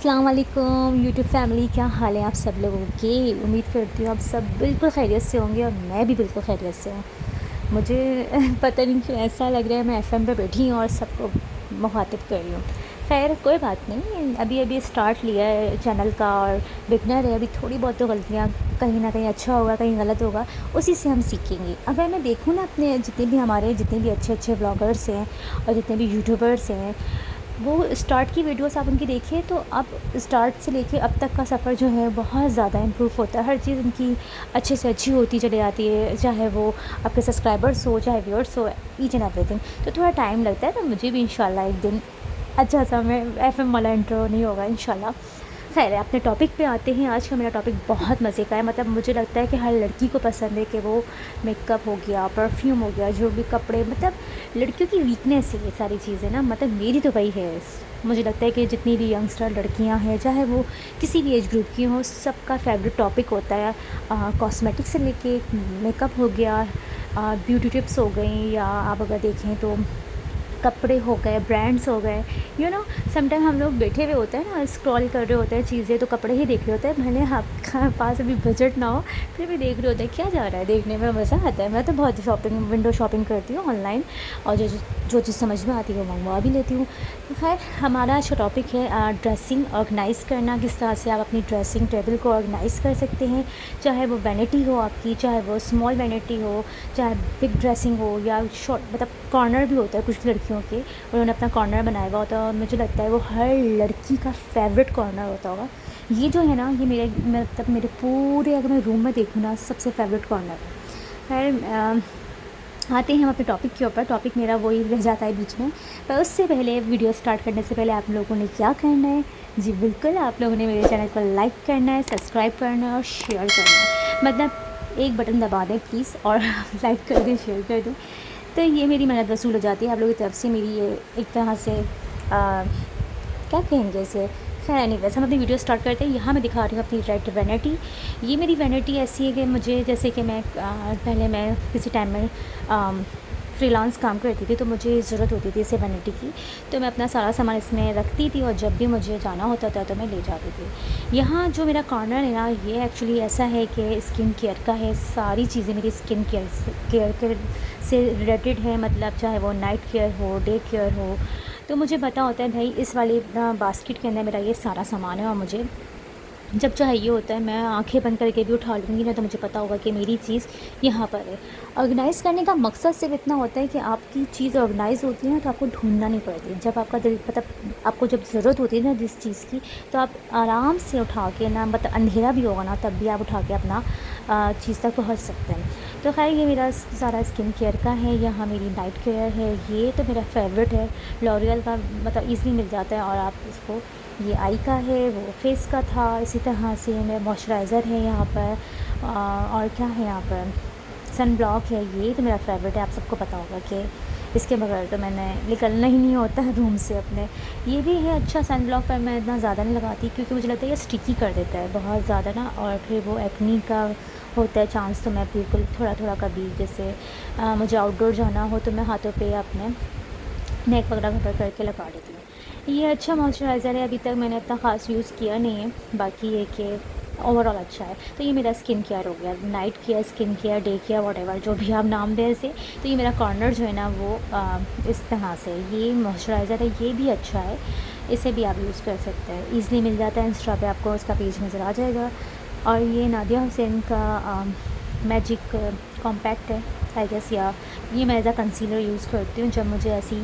अस्सलाम वालेकुम YouTube family, क्या हाल है आप सब लोगों की। उम्मीद करती हूँ आप सब बिल्कुल खैरियत से होंगे और मैं भी बिल्कुल खैरियत से हूँ। मुझे पता नहीं क्यों ऐसा लग रहा है मैं एफएम पे बैठी हूँ और सबको मुखातिब कर रही हूँ। खैर कोई बात नहीं, अभी अभी स्टार्ट लिया है चैनल का और बिगनर है, अभी थोड़ी बहुत तो गलतियाँ कहीं ना कहीं अच्छा होगा कहीं गलत होगा, उसी से हम सीखेंगे। अगर मैं देखूँ ना अपने जितने भी अच्छे अच्छे ब्लॉगर्स हैं और जितने भी यूट्यूबर्स हैं, वो स्टार्ट की वीडियोस आप उनकी देखिए तो अब स्टार्ट से लेके अब तक का सफ़र जो है बहुत ज़्यादा इम्प्रूव होता है। हर चीज़ उनकी अच्छे से अच्छी होती चली जाती है, चाहे वो आपके सब्सक्राइबर्स हो चाहे व्यूअर्स हो, ईच एंड एवरीथिंग। तो थोड़ा टाइम लगता है, तो मुझे भी इंशाल्लाह एक दिन अच्छा सा मैं एफएम वाला इंट्रो नहीं होगा इंशाल्लाह। खैर अपने टॉपिक पे आते हैं। आज का मेरा टॉपिक बहुत मज़े का है, मतलब मुझे लगता है कि हर लड़की को पसंद है कि वो मेकअप हो गया, परफ्यूम हो गया, जो भी कपड़े, मतलब लड़कियों की वीकनेस है ये सारी चीज़ें ना, मतलब मेरी तो वही है। मुझे लगता है कि जितनी भी यंगस्टर लड़कियां हैं, चाहे वो किसी भी एज ग्रुप की हों, सबका फेवरेट टॉपिक होता है कॉस्मेटिक से लेके मेकअप हो गया, ब्यूटी टिप्स हो गई, या आप अगर देखें तो कपड़े हो गए, ब्रांड्स हो गए। समटाइम हम लोग बैठे हुए होते हैं ना, स्क्रॉल कर रहे होते हैं चीज़ें, तो कपड़े ही देख रहे होते हैं, भले आपका पास अभी बजट ना हो फिर भी देख रहे होते हैं। क्या जा रहा है, देखने में मज़ा आता है। मैं तो बहुत विंडो शॉपिंग करती हूँ ऑनलाइन, और जो चीज़ समझ में आती है वो मंगवा भी लेती हूँ। तो खैर हमारा अच्छा टॉपिक है ड्रेसिंग ऑर्गेनाइज़ करना, किस तरह से आप अपनी ड्रेसिंग टेबल को ऑर्गेनाइज़ कर सकते हैं, चाहे वो वैनिटी हो आपकी, चाहे वो स्मॉल वैनिटी हो, चाहे बिग ड्रेसिंग हो, या शॉर्ट, मतलब कॉर्नर भी होता है कुछ लड़कियों के, उन्होंने अपना कॉर्नर बनाया हुआ होता है, और मुझे लगता है वो हर लड़की का फेवरेट कॉर्नर होता होगा। ये जो है ना, ये मतलब मेरे पूरे, अगर मैं रूम में देखूँ ना, सबसे फेवरेट कॉर्नर है। खैर आते हैं हम अपने टॉपिक के ऊपर। टॉपिक मेरा वही रह जाता है बीच में, पर उससे पहले, वीडियो स्टार्ट करने से पहले आप लोगों ने क्या करना है, जी बिल्कुल आप लोगों ने मेरे चैनल को लाइक करना है, सब्सक्राइब करना है और शेयर करना है। मतलब एक बटन दबा दें प्लीज़ और लाइक कर दें, शेयर कर दें, तो ये मेरी मन्नत वसूल हो जाती है आप लोगों की तरफ से। मेरी ये एक तरह से क्या कहेंगे इसे। खैर एनीवेज़ हम अपनी वीडियो स्टार्ट करते हैं। यहाँ मैं दिखा रही हूँ अपनी रेड वैनिटी। ये मेरी वैनिटी ऐसी है कि मुझे, जैसे कि मैं पहले मैं किसी टाइम में फ्रीलांस काम करती थी, तो मुझे ज़रूरत होती थी इसे वैनिटी की, तो मैं अपना सारा सामान इसमें रखती थी और जब भी मुझे जाना होता था तो मैं ले जाती थी। यहाँ जो मेरा कॉर्नर है ना, ये एक्चुअली ऐसा है कि स्किन केयर का है। सारी चीज़ें मेरी स्किन केयर से रिलेटेड है, मतलब चाहे वो नाइट केयर हो, डे केयर हो, तो मुझे पता होता है भाई इस वाले बास्केट के अंदर मेरा ये सारा सामान है, और मुझे जब चाहिए होता है मैं आंखें बंद करके भी उठा लूँगी ना, तो मुझे पता होगा कि मेरी चीज़ यहाँ पर है। ऑर्गेनाइज़ करने का मकसद सिर्फ इतना होता है कि आपकी चीज़ ऑर्गेनाइज़ होती है ना, तो आपको ढूंढना नहीं पड़ती। जब आपका दिल, मतलब आपको जब ज़रूरत होती है ना जिस चीज़ की, तो आप आराम से उठा के ना, मतलब अंधेरा भी होगा ना तब भी आप उठा के अपना चीज़ तक पहुँच सकते हैं। तो खैर ये मेरा सारा स्किन केयर का है। यहाँ मेरी नाइट केयर है, ये तो मेरा फेवरेट है, लॉरियल का, मतलब ईज़िली मिल जाता है, और आप इसको, ये आई का है, वो फेस का था। इसी तरह से मेरा मॉइस्चराइज़र है यहाँ पर, और क्या है यहाँ पर, सन ब्लॉक है। ये तो मेरा फेवरेट है, आप सबको पता होगा कि इसके बगैर तो मैंने निकलना ही नहीं होता है रूम से अपने। ये भी है अच्छा सन ब्लॉक, पर मैं इतना ज़्यादा नहीं लगाती क्योंकि मुझे लगता है ये स्टिकी कर देता है बहुत ज़्यादा ना, और फिर वो एक्नी का होता है चांस, तो मैं बिल्कुल थोड़ा थोड़ा कभी, जैसे मुझे आउटडोर जाना हो तो मैं हाथों पे अपने नेक वगैरह कवर करके लगा देती हूँ। ये अच्छा मॉइस्चराइज़र है, अभी तक मैंने इतना ख़ास यूज़ किया नहीं है, बाकी ये कि ओवरऑल अच्छा है। तो ये मेरा स्किन केयर हो गया, night care, skin care, day care, whatever जो भी आप नाम दें इसे। तो ये मेरा कॉर्नर जो है ना वो इस तरह से, ये मॉइस्चराइज़र है, ये भी अच्छा है, इसे भी आप यूज़ कर सकते हैं, ईज़िली मिल जाता है। इंस्टा पे आपको उसका पेज नज़र आ जाएगा। और ये नादिया हुसैन का मैजिक कॉम्पैक्ट है आई गेस, या ये मैं एज़ अ कंसीलर यूज़ करती हूँ जब मुझे ऐसी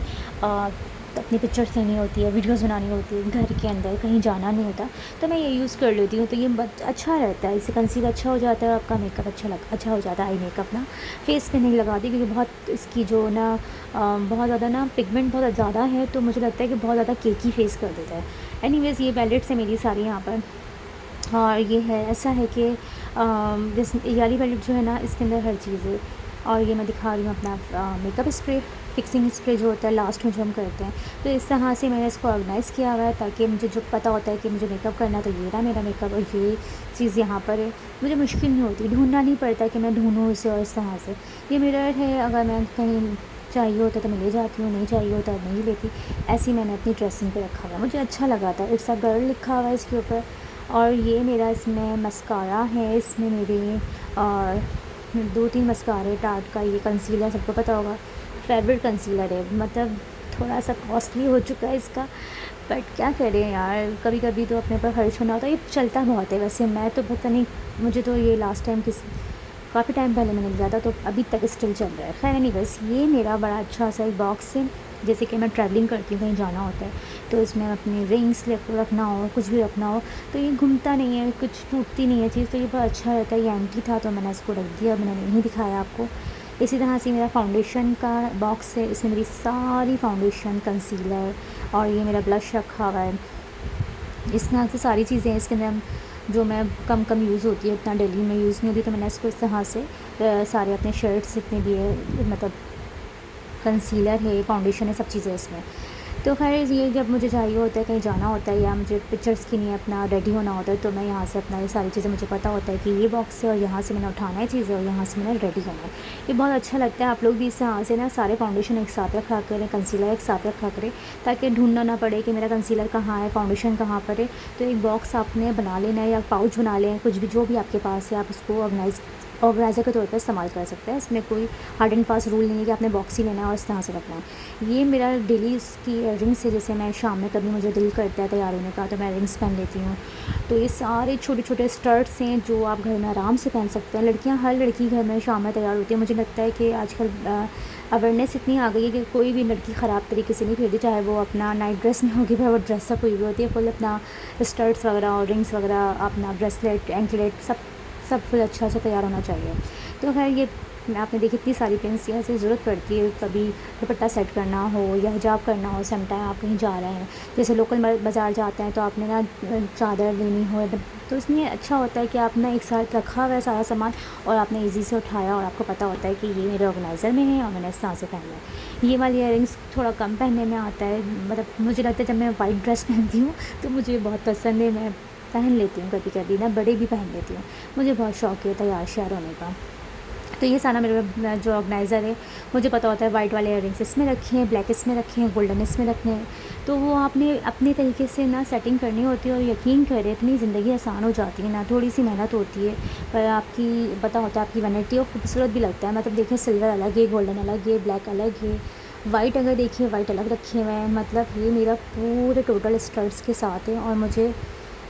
अपनी पिक्चर्स लेनी होती है, वीडियोस बनानी होती है, घर के अंदर कहीं जाना नहीं होता, तो मैं ये यूज़ कर लेती हूँ। तो ये अच्छा रहता है, इससे कंसीलर अच्छा हो जाता है, आपका मेकअप अच्छा हो जाता है। आई मेकअप ना फेस पे नहीं लगाती क्योंकि बहुत इसकी जो ना बहुत ज़्यादा ना पिगमेंट बहुत ज़्यादा है, तो मुझे लगता है कि बहुत ज़्यादा केकी फेस कर देता है। एनीवेज़ ये पैलेट्स है मेरी सारी यहाँ पर, और ये है ऐसा है कि जिस ये वाली पैलेट जो है ना, इसके अंदर हर चीज़ है। और ये मैं दिखा रही हूँ अपना मेकअप स्प्रे, फिक्सिंग स्प्रे जो होता है लास्ट में जो हम करते हैं। तो इस तरह से मैंने इसको ऑर्गेनाइज़ किया हुआ है ताकि मुझे जो पता होता है कि मुझे मेकअप करना है, तो ये रहा मेरा मेकअप, और ये चीज़ यहाँ पर है। मुझे मुश्किल नहीं होती, ढूंढना नहीं पड़ता कि मैं ढूंढूँ इसे, और इस तरह से। ये मिरर है, अगर मैं कहीं चाहिए होता है तो मैं ले जाती हूँ, नहीं चाहिए होता है नहीं लेती। ऐसे ही मैंने अपनी ड्रेसिंग पे रखा हुआ है, मुझे अच्छा लगा था। इट्स अ गर्ल लिखा हुआ है इसके ऊपर। और ये मेरा इसमें मस्कारा है, इसमें मेरे 2-3 मस्कारे टार्ट का। ये कंसीलर सबको पता होगा, फेवरेट कंसीलर है, मतलब थोड़ा सा कॉस्टली हो चुका है इसका, बट क्या करें यार, कभी कभी तो अपने पर खर्च होना होता है। ये चलता बहुत है वैसे, मैं तो पता नहीं, मुझे तो ये लास्ट टाइम काफ़ी टाइम पहले मैंने लिया था, तो अभी तक स्टिल चल रहा है। खैर नहीं, बस ये मेरा बड़ा अच्छा सा एक बॉक्स है। जैसे कि मैं ट्रैवलिंग करती हूँ, कहीं जाना होता है तो इसमें अपनी रिंग्स रखना हो, कुछ भी रखना हो, तो ये घूमता नहीं है, कुछ टूटती नहीं है चीज़, तो ये बहुत अच्छा रहता है। ये एम्प्टी था तो मैंने इसको रख दिया, मैंने नहीं दिखाया आपको। इसी तरह से मेरा फाउंडेशन का बॉक्स है, इसमें मेरी सारी फाउंडेशन, कंसीलर और ये मेरा ब्लश रखा हुआ है। इस तरह से सारी चीज़ें इसके अंदर जो मैं कम यूज़ होती है, इतना डेली में यूज़ नहीं होती, तो मैंने इसको इस तरह से सारे अपने शर्ट्स जितने भी है, मतलब कंसीलर है, फाउंडेशन है, सब चीज़ें इसमें। तो खैर ये जब मुझे चाहिए होता है, कहीं जाना होता है या मुझे पिक्चर्स के लिए अपना रेडी होना होता है, तो मैं यहाँ से अपना ये सारी चीज़ें, मुझे पता होता है कि ये बॉक्स है और यहाँ से मैंने उठाना है चीज़ें और यहाँ से मैंने रेडी होना है। ये बहुत अच्छा लगता है। आप लोग भी इस तरह से ना सारे फाउंडेशन एक साथ रखा करें, कंसीलर एक साथ रखा करें, ताकि ढूंढना ना पड़े कि मेरा कंसीलर कहाँ है, फाउंडेशन कहाँ पर है। तो एक बॉक्स आपने बना लेना है या पाउच बना लें, कुछ भी जो भी आपके पास है, आप उसको ऑर्गेनाइज़र के तौर पर इस्तेमाल कर सकते हैं। इसमें कोई हार्ड एंड फास्ट रूल नहीं है कि आपने बॉक्स ही लेना है और इस तरह से रखना है। ये मेरा डेली इसकी रिंग्स है, जैसे मैं शाम में कभी मुझे दिल करता है तैयार होने का तो मैं रिंग्स पहन लेती हूँ। तो ये सारे छोटे छोटे स्टर्ट्स हैं जो आप घर में आराम से पहन सकते हैं। लड़कियाँ, हर लड़की घर में शाम में तैयार होती है। मुझे लगता है कि आजकल अवेयरनेस इतनी आ गई है कि कोई भी लड़की ख़राब तरीके से नहीं खेलती, चाहे वो अपना नाइट ड्रेस में होगी, वो ड्रेस कोई भी होती है, फुल अपना स्टर्ट्स वगैरह और रिंग्स वगैरह, अपना ब्रेसलेट, एंकलेट, सब फुल अच्छा से तैयार होना चाहिए। तो खैर ये आपने देखी इतनी सारी पिन्स यहाँ से ज़रूरत पड़ती है, कभी दुपट्टा सेट करना हो या हिजाब करना हो, सम टाइम आप कहीं जा रहे हैं, जैसे लोकल बाज़ार जाते हैं तो आपने ना चादर लेनी हो, तो इसमें अच्छा होता है कि आपने एक साथ रखा हुआ है सारा सामान और आपने इजी से उठाया और आपको पता होता है कि ये मेरे ऑर्गेनाइज़र में है और मैंने इस तरह से पहनना है। ये वाली इयरिंग्स थोड़ा कम पहनने में आता है, मतलब मुझे लगता है जब मैं वाइट ड्रेस पहनती हूँ तो मुझे बहुत पसंद है, मैं पहन लेती हूँ कभी कभी ना, बड़े भी पहन लेती हूँ, मुझे बहुत शौक है तैयार श्यार होने का। तो ये सारा मेरा जो ऑर्गेनाइज़र है, मुझे पता होता है वाइट वाले इयरिंग्स इसमें रखे हैं, ब्लैक इसमें रखे हैं, गोल्डन इसमें रखे हैं, तो वो आपने अपने तरीके से ना सेटिंग करनी होती है और यकीन करें इतनी ज़िंदगी आसान हो जाती है ना, थोड़ी सी मेहनत होती है पर आपकी पता होता है आपकी वैनिटी और खूबसूरत भी लगता है। मतलब देखिए सिल्वर अलग है, गोल्डन अलग है, ब्लैक अलग है, वाइट अगर देखिए वाइट अलग रखे हुए हैं, मतलब ये मेरा पूरे टोटल स्टर्ट्स के साथ है और मुझे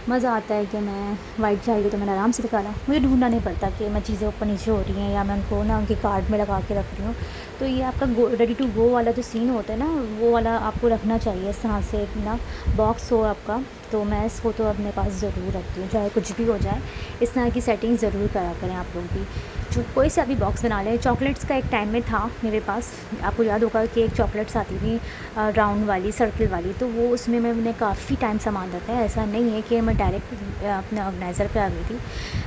मज़ा आता है कि मैं वाइट चाहिए तो मैंने आराम से निकाला, मुझे ढूंढना नहीं पड़ता कि मैं चीज़ें ऊपर नीचे हो रही हैं या मैं उनको ना उनके कार्ड में लगा के रख रही हूँ। तो ये आपका रेडी टू गो वाला जो सीन होता है ना, वो वाला आपको रखना चाहिए इस तरह से ना, बॉक्स हो आपका। तो मैं इसको तो अपने पास ज़रूर रखती हूँ, चाहे कुछ भी हो जाए, इस तरह की सेटिंग ज़रूर करा करें आप लोग भी। जो कोई सा भी बॉक्स बना लें। चॉकलेट्स का एक टाइम में था मेरे पास, आपको याद होगा कि एक चॉकलेट्स आती थी राउंड वाली, सर्कल वाली, तो वो उसमें मैंने काफ़ी टाइम सामान रखा है, ऐसा नहीं है कि मैं डायरेक्ट अपने ऑर्गेनाइज़र पे आ गई थी।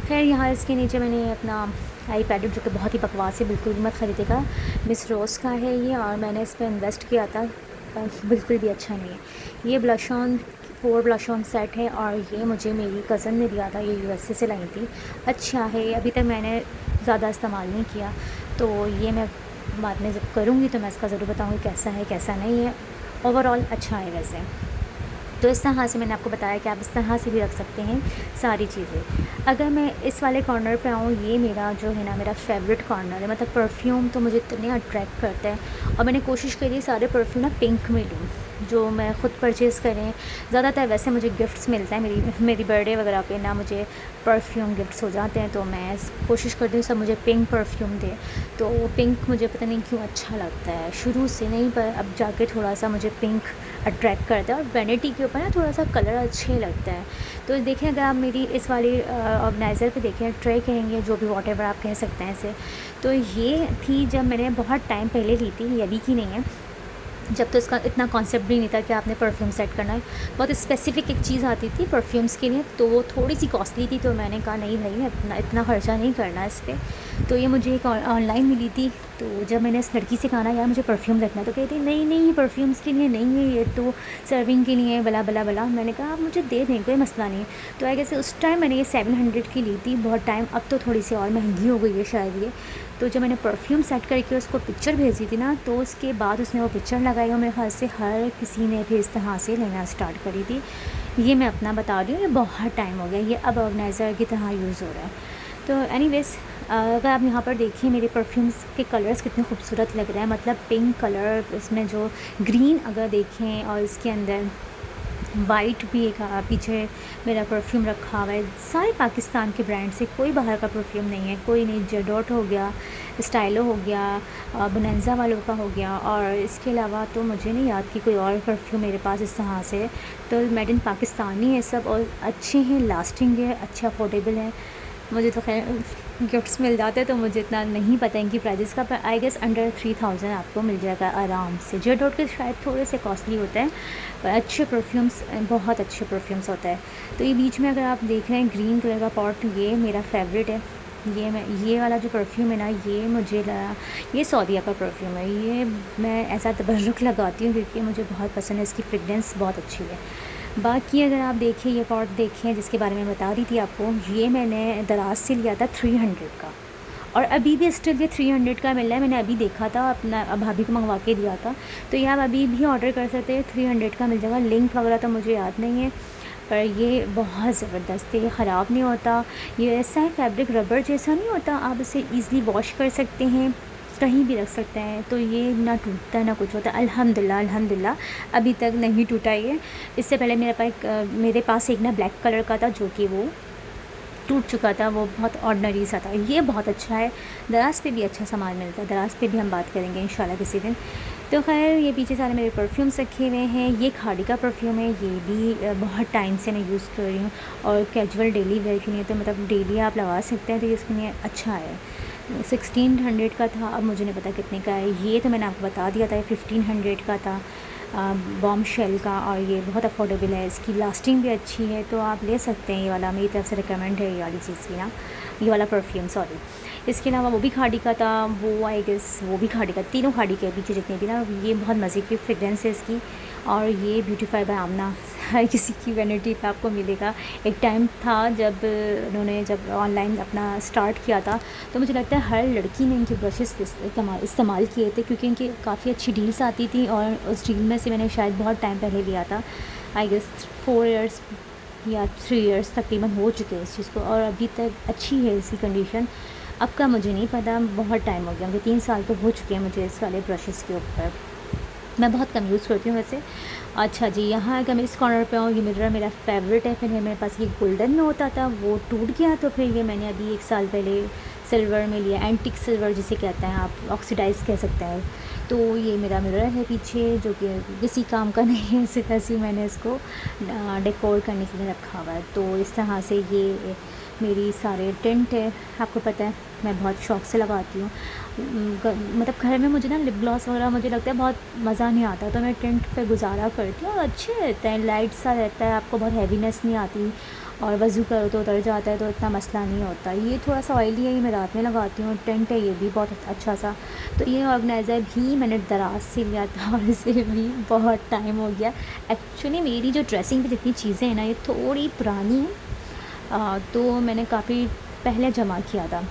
खैर यहाँ इसके नीचे मैंने अपना आई पैड, जो कि बहुत ही बकवास है, बिल्कुल भी मत ख़रीदेगा, मिस रोज़ का है ये, और मैंने इस पर इन्वेस्ट किया था, बिल्कुल भी अच्छा नहीं है। ये blush on 4 blush on set है और ये मुझे मेरी कज़न ने दिया था, ये यूएसए से लाई थी। अच्छा है, अभी तक मैंने ज़्यादा इस्तेमाल नहीं किया, तो ये मैं बाद में जब करूँगी तो मैं इसका ज़रूर बताऊँगी कैसा है कैसा नहीं है। ओवरऑल अच्छा है वैसे। तो इस तरह से मैंने आपको बताया कि आप इस तरह से भी रख सकते हैं सारी चीज़ें। अगर मैं इस वाले कॉर्नर पे आऊँ, ये मेरा जो है ना मेरा फेवरेट कॉर्नर है, मतलब परफ्यूम तो मुझे इतने अट्रैक्ट करते हैं और मैंने कोशिश करी सारे परफ्यूम ना पिंक में लूँ, जो मैं ख़ुद परचेज़ करें। ज़्यादातर वैसे मुझे गिफ्ट्स मिलता है, मेरी बर्थडे वगैरह पे ना मुझे परफ्यूम गिफ्ट्स हो जाते हैं, तो मैं कोशिश करती हूँ सब मुझे पिंक परफ्यूम दे। तो पिंक मुझे पता नहीं क्यों अच्छा लगता है, शुरू से नहीं, पर अब जाके थोड़ा सा मुझे पिंक अट्रैक्ट करता है और वैनिटी के ऊपर ना थोड़ा सा कलर अच्छे लगता है। तो देखें, अगर आप मेरी इस वाली ऑर्गेनाइज़र पे देखें, ट्रे कहेंगे जो भी वॉटेवर आप कह सकते हैं इसे, तो ये थी जब मैंने बहुत टाइम पहले ली थी, ये अभी की नहीं है, जब तो इसका इतना कॉन्सेप्ट भी नहीं था कि आपने परफ्यूम सेट करना है। बहुत स्पेसिफ़िक एक चीज़ आती थी परफ्यूम्स के लिए, तो वो थोड़ी सी कॉस्टली थी, तो मैंने कहा नहीं इतना ख़र्चा नहीं करना इस पर। तो ये मुझे एक ऑनलाइन मिली थी, तो जब मैंने इस लड़की से कहा ना यार मुझे परफ्यूम रखना है, तो कहती नहीं परफ्यूम्स के लिए नहीं है, ये तो सर्विंग के लिए है, बला बला बला। मैंने कहा आप मुझे दे दें, कोई मसला नहीं। तो आई गेस उस टाइम मैंने ये 700 की ली थी, बहुत टाइम, अब तो थोड़ी सी और महंगी हो गई है शायद ये। तो जब मैंने परफ्यूम सेट करके उसको पिक्चर भेजी थी ना, तो उसके बाद उसने वो पिक्चर लगाई और मेरे ख्याल से हर किसी ने भी इस तरह से लेना स्टार्ट करी थी। ये मैं अपना बता रही हूँ, ये बहुत टाइम हो गया, ये अब ऑर्गेनाइज़र की तरह यूज़ हो रहा है। तो एनीवेज़, अगर आप यहाँ पर देखिए मेरे परफ्यूम्स के कलर्स कितने खूबसूरत लग रहे हैं, मतलब पिंक कलर, इसमें जो ग्रीन अगर देखें और इसके अंदर वाइट भी एक पीछे मेरा परफ्यूम रखा हुआ है। सारे पाकिस्तान के ब्रांड से, कोई बाहर का परफ्यूम नहीं है, कोई नहीं। जेडॉट हो गया, स्टाइलो हो गया, बोनेंजा वालों का हो गया, और इसके अलावा तो मुझे नहीं याद कि कोई और परफ्यूम मेरे पास इस तरह से है। तो मेड इन पाकिस्तानी है सब, और अच्छे हैं, लास्टिंग है, अच्छे अफोर्डेबल है। मुझे तो खैर गिफ्ट्स मिल जाते हैं तो मुझे इतना नहीं पता इनकी प्राइजेस का, पर आई गेस अंडर 3000 आपको मिल जाएगा आराम से। जेडॉट के शायद थोड़े से कॉस्टली होते हैं, पर अच्छे परफ्यूम्स, बहुत अच्छे परफ्यूम्स होता है। तो ये बीच में अगर आप देख रहे हैं ग्रीन कलर का पॉट, ये मेरा फेवरेट है। ये वाला जो परफ्यूम है ना, ये मुझे लगा, ये सऊदीया का परफ्यूम है। ये मैं ऐसा तबर्रुक लगाती हूँ क्योंकि मुझे बहुत पसंद है, इसकी फ्रेगरेंस बहुत अच्छी है। बाकी अगर आप देखिए, ये पॉट देखें जिसके बारे में बता रही थी आपको, ये मैंने दराज से लिया था 300 का, और अभी भी स्टिल ये 300 का मिल रहा है। मैंने अभी देखा था, अपना भाभी को मंगवा के दिया था, तो ये आप अभी भी ऑर्डर कर सकते हैं, 300 का मिल जाएगा। लिंक वगैरह तो मुझे याद नहीं है, पर ये बहुत ज़बरदस्त है, ये ख़राब नहीं होता। ये ऐसा है, फैब्रिक रबर जैसा नहीं होता, आप इसे ईज़िली वॉश कर सकते हैं, कहीं भी रख सकते हैं। तो ये ना टूटता ना कुछ होता, अल्हम्दुलिल्लाह अल्हम्दुलिल्लाह अभी तक नहीं टूटा ये। इससे पहले मेरे पास एक ना ब्लैक कलर का था जो कि वो टूट चुका था, वो बहुत ऑर्डनरी सा था। ये बहुत अच्छा है, दराज पे भी अच्छा सामान मिलता है, दराज पे भी हम बात करेंगे इंशाल्लाह किसी दिन। तो खैर, ये पीछे सारे मेरे परफ्यूम्स रखे हुए हैं। ये खाड़ी का परफ्यूम है, ये भी बहुत टाइम से मैं यूज़ कर रही हूँ, और कैजुअल डेली वेयर के लिए, तो मतलब डेली आप लगा सकते हैं, तो ये इसके लिए अच्छा है। 1600 का था, अब मुझे नहीं पता कितने का है। ये तो मैंने आपको बता दिया था, 1500 का था, बॉम शेल का, और ये बहुत अफोर्डेबल है, इसकी लास्टिंग भी अच्छी है, तो आप ले सकते हैं। ये वाला मेरी तरफ से रिकमेंड है, ये वाली चीज़ की ना, ये वाला परफ्यूम, सॉरी। इसके अलावा वो भी खाड़ी का था, वो आई गेस वो भी खाड़ी का, तीनों खाड़ी के पीछे जितने भी ना, ये बहुत मज़े की फ्रेगरेंस है इसकी। और ये ब्यूटीफाई बाय आमना, हर किसी की वैनिटी पे आपको मिलेगा। एक टाइम था जब उन्होंने जब ऑनलाइन अपना स्टार्ट किया था, तो मुझे लगता है हर लड़की ने इनके ब्रशेस इस्तेमाल किए थे, क्योंकि इनकी काफ़ी अच्छी डील्स आती थी, और उस डील में से मैंने शायद बहुत टाइम पहले लिया था, आई गेस 4 इयर्स या 3 इयर्स तकरीबन हो चुके हैं इस चीज़ को, और अभी तक अच्छी है इसकी कंडीशन। अब का मुझे नहीं पता, बहुत टाइम हो गया मुझे, 3 साल तो हो चुके हैं मुझे इस वाले ब्रशेस के ऊपर। मैं बहुत कम यूज़ करती हूँ वैसे। अच्छा जी, यहाँ अगर मैं इस कॉर्नर पे आऊँ, ये मिरर मेरा फेवरेट है। फिर मेरे पास ये गोल्डन में होता था, वो टूट गया, तो फिर ये मैंने अभी 1 साल पहले सिल्वर में लिया, एंटिक सिल्वर जिसे कहते हैं आप, ऑक्सीडाइज़ कह सकते हैं। तो ये मेरा मिरर है पीछे, जो कि किसी काम का नहीं है, सिर्फ ऐसे ही मैंने इसको डेकोर करने के लिए रखा हुआ है। तो इस तरह से ये मेरी सारे टिंट है, आपको पता है मैं बहुत शौक़ से लगाती हूँ। मतलब घर में मुझे ना लिप ग्लॉस वगैरह मुझे लगता है बहुत मज़ा नहीं आता, तो मैं टिंट पे गुजारा करती हूँ, और अच्छे रहता है, लाइट सा रहता है, आपको बहुत हैवीनेस नहीं आती, और वज़ू करो तो उतर जाता है, तो इतना मसला नहीं होता। ये थोड़ा सा ऑयली है, ये मैं रात में लगाती हूँ। टिंट है ये भी बहुत अच्छा सा। तो ये ऑर्गेनाइज़र भी मैंने दराज से लिया था, और इसे भी बहुत टाइम हो गया। एक्चुअली मेरी जो ड्रेसिंग पे जितनी चीज़ें हैं ना, ये थोड़ी पुरानी हैं, तो मैंने काफ़ी पहले जमा किया था।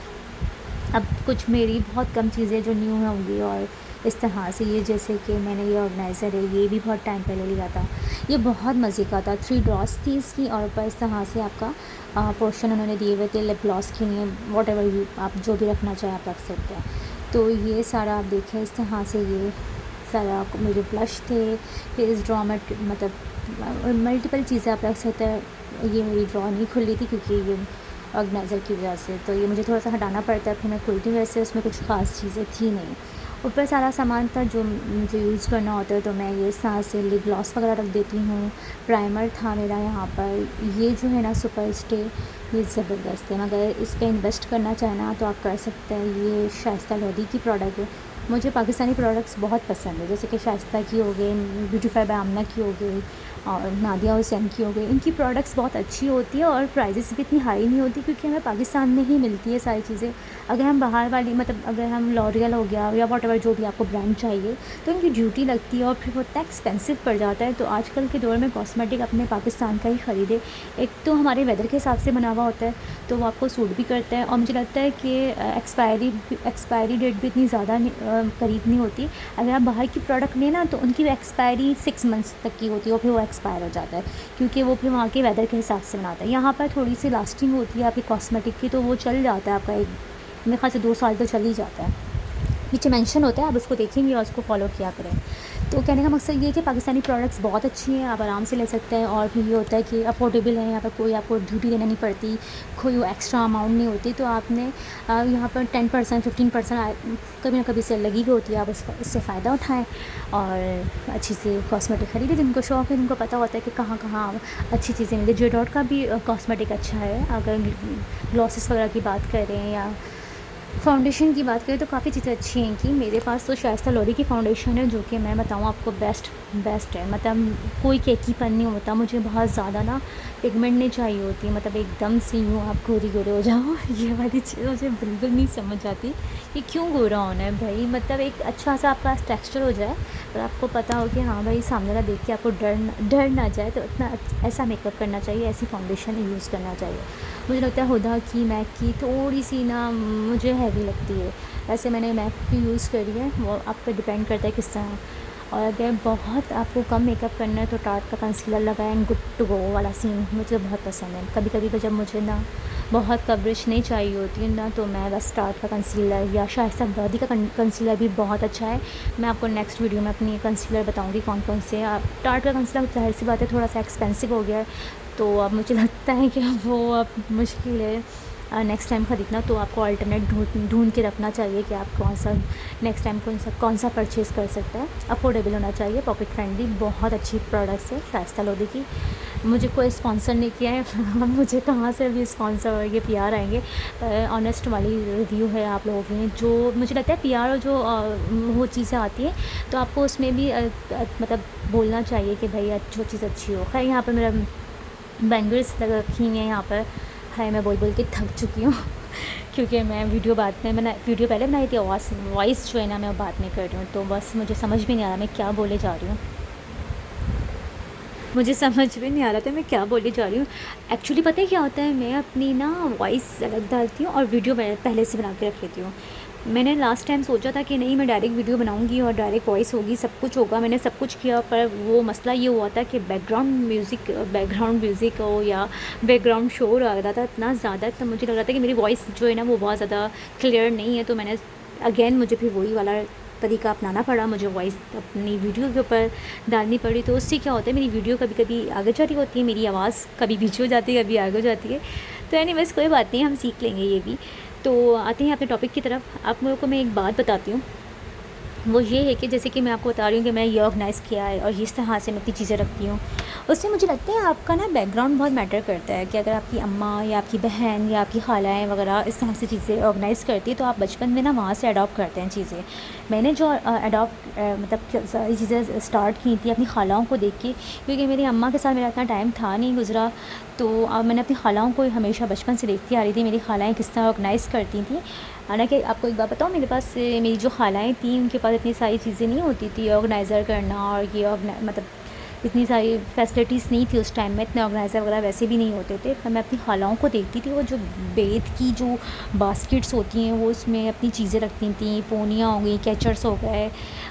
अब कुछ मेरी बहुत कम चीज़ें जो न्यू होंगी, और इस तरह से ये, जैसे कि मैंने ये ऑर्गेनाइज़र है, ये भी बहुत टाइम पहले लिया था। ये बहुत मज़े का था, 3 ड्रॉस थी इसकी, और ऊपर इस तरह से आपका पोर्शन उन्होंने दिए हुए थे लिप ग्लॉस के लिए, वॉटेवर आप जो भी रखना चाहें आप रख सकते हैं। तो ये सारा आप देखें, इस तरह से ये सारा मेरे ब्लश थे। फिर इस ड्रॉ में मतलब मल्टीपल चीज़ें आप रख सकते हैं। ये मेरी ड्रॉ नहीं खुल रही थी क्योंकि ये ऑर्गेनाइज़र की वजह से, तो ये मुझे थोड़ा सा हटाना पड़ता है, फिर मैं खुलती हूँ। वैसे उसमें कुछ ख़ास चीज़ें थी नहीं, ऊपर सारा सामान था जो मुझे यूज़ करना होता है, तो मैं ये साथ से लिप ग्लॉस वगैरह रख देती हूँ। प्राइमर था मेरा यहाँ पर। ये जो है ना सुपर स्टे, ये ज़बरदस्त है, मगर इस पर इन्वेस्ट करना चाहे ना तो आप कर सकते हैं। ये शाइस्ता लोधी की प्रोडक्ट है, मुझे पाकिस्तानी प्रोडक्ट्स बहुत पसंद है, जैसे कि शाइस्ता की हो गई, ब्यूटीफाई बाय आमना की हो गई और नादिया हुसैन की हो गई। इनकी प्रोडक्ट्स बहुत अच्छी होती है और प्राइजेस भी इतनी हाई नहीं होती, क्योंकि हमें पाकिस्तान में ही मिलती है सारी चीज़ें। अगर हम बाहर वाली मतलब अगर हम लॉरियल हो गया या वॉट एवर जो भी आपको ब्रांड चाहिए, तो इनकी ड्यूटी लगती है और फिर वो इतना एक्सपेंसिव पड़ जाता है। तो आजकल के दौर में कॉस्मेटिक अपने पाकिस्तान का ही ख़रीदे। एक तो हमारे वेदर के हिसाब से बना हुआ होता है, तो वो आपको सूट भी करता है, और मुझे लगता है कि एक्सपायरी डेट भी इतनी ज़्यादा करीब नहीं होती। अगर आप बाहर की प्रोडक्ट लें ना, तो उनकी एक्सपायरी 6 मंथ्स तक की होती है और फिर वो एक्सपायर हो जाता है, क्योंकि वो फिर वहाँ के वेदर के हिसाब से बनाता है। यहाँ पर थोड़ी सी लास्टिंग होती है आपकी कॉस्मेटिक की, तो वो चल जाता है आपका, एक मेरे ख्याल से 2 साल तो चल ही जाता है। नीचे मेंशन होता है, आप उसको देखेंगे और उसको फॉलो किया करें। तो कहने का मकसद ये है कि पाकिस्तानी प्रोडक्ट्स बहुत अच्छी हैं, आप आराम से ले सकते हैं। और फिर ये होता है कि अफोर्डेबल है, यहाँ पर कोई आपको ड्यूटी देना नहीं पड़ती, कोई वो एक्स्ट्रा अमाउंट नहीं होती। तो आपने यहाँ पर 10% 15% कभी ना कभी सेल लगी हुई होती है, आप इससे फ़ायदा उठाएँ और अच्छी सी कॉस्मेटिक खरीदें। जिनको शौक़ है, जिनको पता होता है कि कहाँ कहाँ अच्छी चीज़ें मिलती है। जे डॉट का भी कॉस्मेटिक अच्छा है। अगर ग्लॉसेस वगैरह की बात करें या फाउंडेशन की बात करें, तो काफ़ी चीज़ें अच्छी हैं कि मेरे पास तो शाइस्ता लोरी की फ़ाउंडेशन है, जो कि मैं बताऊँ आपको बेस्ट है। मतलब कोई केकीपन नहीं होता, मुझे बहुत ज़्यादा ना पिगमेंट नहीं चाहिए होती, मतलब एकदम से यूँ आप गोरे गोरे हो जाओ ये वाली चीज़ मुझे बिल्कुल नहीं समझ आती कि क्यों गोरा होना है भाई। मतलब एक अच्छा सा आपका टेक्स्चर हो जाए और आपको पता हो कि हाँ भाई सामने वाला देख के आपको डर ना जाए, तो इतना ऐसा मेकअप करना चाहिए, ऐसी फाउंडेशन यूज़ करना चाहिए। मुझे लगता है हुदा की, मैक की थोड़ी सी ना मुझे हैवी लगती है। वैसे मैंने मैक की यूज़ करी है, वो आप पे डिपेंड करता है किस तरह। और अगर बहुत आपको कम मेकअप करना है, तो टार्ट का कंसीलर लगाएं एंड गुड टू गो वाला सीन मुझे बहुत पसंद है। कभी कभी जब मुझे ना बहुत कवरेज नहीं चाहिए होती है ना, तो मैं बस टार्ट का कंसीलर या शाइस्ता लोरी का कंसीलर भी बहुत अच्छा है। मैं आपको नेक्स्ट वीडियो में अपनी कंसीलर बताऊंगी कौन कौन से हैं। आप टार्ट का कंसीलर जाहिर सी बात है थोड़ा सा एक्सपेंसिव हो गया है, तो अब मुझे लगता है कि वो अब मुश्किल है नेक्स्ट टाइम ख़रीदना। तो आपको अल्टरनेट ढूंढ के रखना चाहिए कि आप नेक्स्ट टाइम कौन सा परचेज़ कर सकते हैं। अफोर्डेबल होना चाहिए, पॉकेट फ्रेंडली, बहुत अच्छी प्रोडक्ट्स है शाइस्ता लोरी की। मुझे कोई स्पॉन्सर नहीं किया है मुझे कहाँ से भी स्पॉन्सर और ये पीआर आएंगे। ऑनेस्ट वाली रिव्यू है आप लोगों की, जो मुझे लगता है पीआर और जो वो चीज़ें आती हैं, तो आपको उसमें भी मतलब बोलना चाहिए कि भाई जो चीज़ अच्छी हो। खैर यहाँ पर मेरा बैंगल्स लग रखी हुई हैं यहाँ पर, है मैं बोल के थक चुकी हूँ क्योंकि मैं वीडियो पहले बनाई थी, वॉइस जो है ना मैं बाद में कर रही हूँ, तो बस मुझे समझ भी नहीं आ रहा मैं क्या बोले जा रही हूँ। मुझे समझ में नहीं आ रहा था मैं क्या बोले जा रही हूँ। एक्चुअली पता है क्या होता है, मैं अपनी ना वॉइस अलग डालती हूँ और वीडियो पहले से बना के रख लेती हूँ। मैंने लास्ट टाइम सोचा था कि नहीं मैं डायरेक्ट वीडियो बनाऊंगी और डायरेक्ट वॉइस होगी, सब कुछ होगा, मैंने सब कुछ किया, पर वो मसला ये हुआ था कि बैकग्राउंड म्यूज़िक हो या बैकग्राउंड शोर आ रहा था इतना ज़्यादा, तो मुझे लग रहा था कि मेरी वॉइस जो है ना वो बहुत ज़्यादा क्लियर नहीं है। तो मैंने अगेन मुझे फिर वही वाला तरीका अपनाना पड़ा, मुझे वॉइस अपनी वीडियो के ऊपर डालनी पड़ी। तो उससे क्या होता है, मेरी वीडियो कभी कभी आगे जा रही होती है, मेरी आवाज़ कभी पीछे हो जाती है, कभी आगे हो जाती है। तो यानी बस कोई बात नहीं, हम सीख लेंगे ये भी। तो आते हैं अपने टॉपिक की तरफ। आप लोगों को मैं एक बात बताती हूँ, वो ये है कि जैसे कि मैं आपको बता रही हूँ कि मैं ये ऑर्गेनाइज़ किया है और इस तरह से मैं अपनी चीज़ें रखती हूँ। उससे मुझे लगता है आपका ना बैकग्राउंड बहुत मैटर करता है कि अगर आपकी अम्मा या आपकी बहन या आपकी खालाएँ वगैरह इस तरह से चीज़ें ऑर्गेनाइज़ करती है, तो आप बचपन में ना वहाँ से अडॉप्ट करते हैं चीज़ें। मैंने जो मतलब सारी चीज़ें स्टार्ट की थी अपनी खालाओं को देख के, क्योंकि मेरी अम्मा के साथ मेरा इतना टाइम था नहीं गुज़रा। तो मैंने अपनी खालाओं को हमेशा बचपन से देखती आ रही थी, मेरी खालाएँ किस तरह ऑर्गेनाइज़ करती थी। हालाँकि आपको एक बात बताऊँ, मेरे पास मेरी जो खालाएँ थीं उनके पास इतनी सारी चीज़ें नहीं होती थी, ऑर्गेनाइज़र करना और ये मतलब इतनी सारी फैसिलिटीज़ नहीं थी उस टाइम में, इतने ऑर्गेनाइज़र वगैरह वैसे भी नहीं होते थे। पर मैं अपनी खालाओं को देखती थी, वो जो बेत की जो बास्केट्स होती हैं वो उसमें अपनी चीज़ें रखती थी, पोनियाँ हो गई, कैचर्स हो गए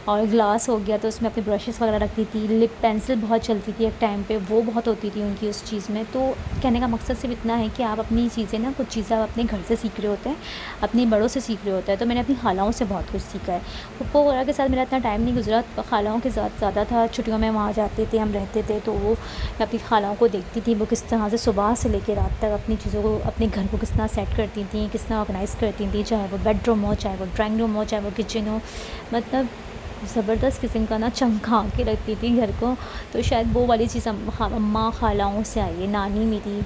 और ग्लास हो गया, तो उसमें अपने ब्रशेस वगैरह रखती थी। लिप पेंसिल बहुत चलती थी एक टाइम पे, वो बहुत होती थी उनकी उस चीज़ में। तो कहने का मकसद सिर्फ इतना है कि आप अपनी चीज़ें ना, कुछ चीज़ें आप अपने घर से सीख रहे होते हैं, अपने बड़ों से सीख रहे होते हैं। तो मैंने अपनी खालाओं से बहुत कुछ सीखा है। पप्पो वगैरह के साथ मेरा इतना टाइम नहीं गुजरा, खालाओं के साथ ज़्यादा था, छुट्टियों में वहाँ जाते थे, हम रहते थे। तो वो मैं अपनी खालाओं को देखती थी, वो किस तरह से सुबह से लेकर रात तक अपनी चीज़ों को, अपने घर को किस तरह सेट करती थी, किस तरह ऑर्गेनाइज़ करती थी, चाहे वो बेडरूम हो, चाहे वो ड्राइंग रूम हो, चाहे वो किचन हो। मतलब ज़बरदस्त किस्म का ना चमका के रखती थी घर को। तो शायद वो वाली चीज़ अम्मा खालाओं से आई है। नानी मेरी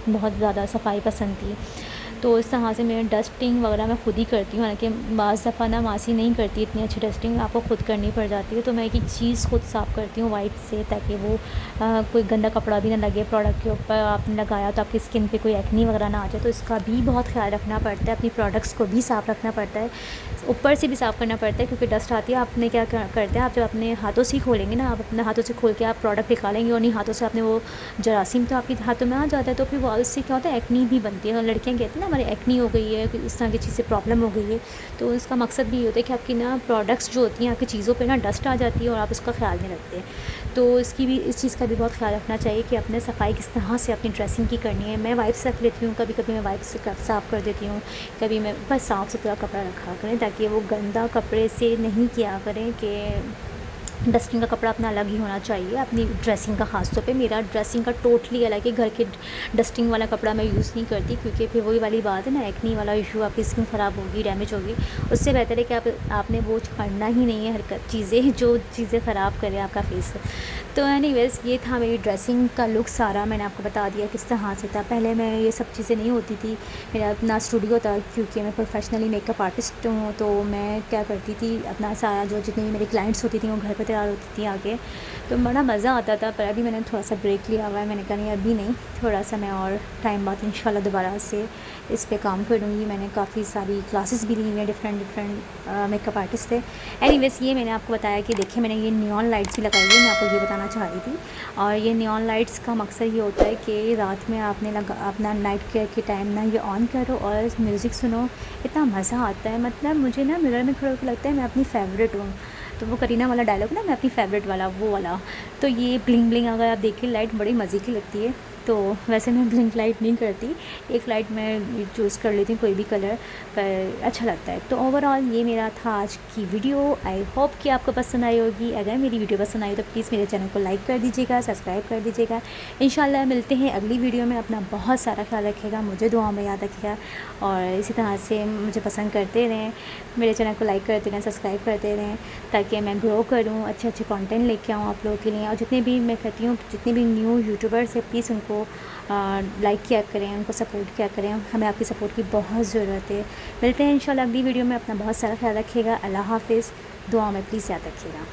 बहुत ज़्यादा सफाई पसंद थी। तो इस तरह से मैं डस्टिंग वगैरह मैं खुद ही करती हूँ, हालाँकि बाज़ दफ़ा ना मासी नहीं करती इतनी अच्छी डस्टिंग, आपको खुद करनी पड़ जाती है। तो मैं एक-एक चीज़ खुद साफ़ करती हूँ वाइप से, ताकि वो कोई गंदा कपड़ा भी ना लगे प्रोडक्ट के ऊपर, आपने लगाया तो आपकी स्किन पे कोई एक्नी वगैरह ना आ जाए। तो इसका भी बहुत ख़्याल रखना पड़ता है, अपनी प्रोडक्ट्स को भी साफ़ रखना पड़ता है, ऊपर से भी साफ़ करना पड़ता है, क्योंकि डस्ट आती है। आपने क्या करते हैं, आप जब अपने हाथों से ही खोलेंगे ना, आप अपने हाथों से खोल के आप प्रोडक्ट निकालेंगे और उन्हीं हाथों से आपने वो जरासीम तो आपके हाथों में आ जाता है, तो फिर वो उससे क्या होता है, एक्नी भी बनती है। और लड़कियाँ कहती हैं ना हमारे एक्नी हो गई है, इस तरह की चीज़ से प्रॉब्लम हो गई है। तो इसका मकसद भी ये होता है कि आपकी ना प्रोडक्ट्स जो होती हैं, आपकी चीज़ों पे ना डस्ट आ जाती है और आप उसका ख़्याल नहीं रखते। तो इस चीज़ का भी बहुत ख़्याल रखना चाहिए कि अपने सफाई किस तरह से अपनी ड्रेसिंग की करनी है। मैं वाइप्स रख लेती हूँ, कभी-कभी मैं वाइप्स से साफ़ कर देती हूँ, कभी मैं बस साफ़-सुथरा कपड़ा रखा करें, ताकि वो गंदा कपड़े से नहीं किया करें कि डस्टिंग का कपड़ा अपना अलग ही होना चाहिए अपनी ड्रेसिंग का। ख़ास तौर पे मेरा ड्रेसिंग का टोटली अलग है, घर के डस्टिंग वाला कपड़ा मैं यूज़ नहीं करती, क्योंकि फिर वही वाली बात है ना, एक्नी वाला इशू, आपकी स्किन ख़राब होगी, डैमेज होगी। उससे बेहतर है कि आपने वो करना ही नहीं है हरकत चीज़ें जो चीज़ें ख़राब करें आपका फेस। तो एनीवेज़ ये था मेरी ड्रेसिंग का लुक सारा, मैंने आपको बता दिया किस तरह से था। पहले मैं ये सब चीज़ें नहीं होती थी, मेरा अपना स्टूडियो था, क्योंकि मैं प्रोफेशनली मेकअप आर्टिस्ट हूँ। तो मैं क्या करती थी, अपना सारा जो जितनी भी मेरी क्लाइंट्स होती थी वो घर पे तैयार होती थी आके, तो बड़ा मज़ा आता था। पर अभी मैंने थोड़ा सा ब्रेक लिया हुआ है, मैंने कहा नहीं अभी नहीं, थोड़ा सा मैं और टाइम बाद इंशाल्लाह दोबारा से इस पे काम करूँगी। मैंने काफ़ी सारी क्लासेस भी ली हुई हैं, डिफरेंट मेकअप आर्टिस्ट से। एनीवेज़ ये मैंने आपको बताया कि देखिए मैंने ये नियॉन लाइट्स भी लगाई है, मैं आपको ये बताना चाह रही थी। और ये नियॉन लाइट्स का मकसद ये होता है कि रात में आपने अपना नाइट केयर के टाइम ना ये ऑन करो और म्यूज़िक सुनो, इतना मज़ा आता है। मतलब मुझे ना मिरर में खड़े होकर लगता है मैं अपनी फ़ेवरेट हूँ। तो वो करीना वाला डायलॉग ना, मैं अपनी फ़ेवरेट वाला, वो वाला। तो ये ब्लिंग ब्लिंग अगर आप देखें लाइट बड़ी मज़े की लगती है। तो वैसे मैं ब्लिंक लाइट नहीं करती, एक लाइट मैं चूज़ कर लेती हूँ कोई भी कलर, पर अच्छा लगता है। तो ओवरऑल ये मेरा था आज की वीडियो। आई होप कि आपको पसंद आई होगी। अगर मेरी वीडियो पसंद आई तो प्लीज़ मेरे चैनल को लाइक कर दीजिएगा, सब्सक्राइब कर दीजिएगा। इंशाल्लाह मिलते हैं अगली वीडियो में। अपना बहुत सारा ख्याल रखिएगा, मुझे दुआ में याद रखिएगा और इसी तरह से मुझे पसंद करते रहें, मेरे चैनल को लाइक करते रहें, सब्सक्राइब करते रहें, ताकि मैं ग्रो करूँ, अच्छे अच्छे कंटेंट लेके आऊँ आप लोगों के लिए। और जितने भी मैं कहती हूँ, जितने भी न्यू यूट्यूबर्स हैं, प्लीज़ उनको लाइक किया करें, उनको सपोर्ट किया करें। हमें आपकी सपोर्ट की बहुत ज़रूरत है। मिलते हैं इंशाल्लाह अगली वीडियो में। अपना बहुत सारा ख्याल रखिएगा। अल्लाह हाफ़िज़। दुआ में प्लीज़ याद रखिएगा।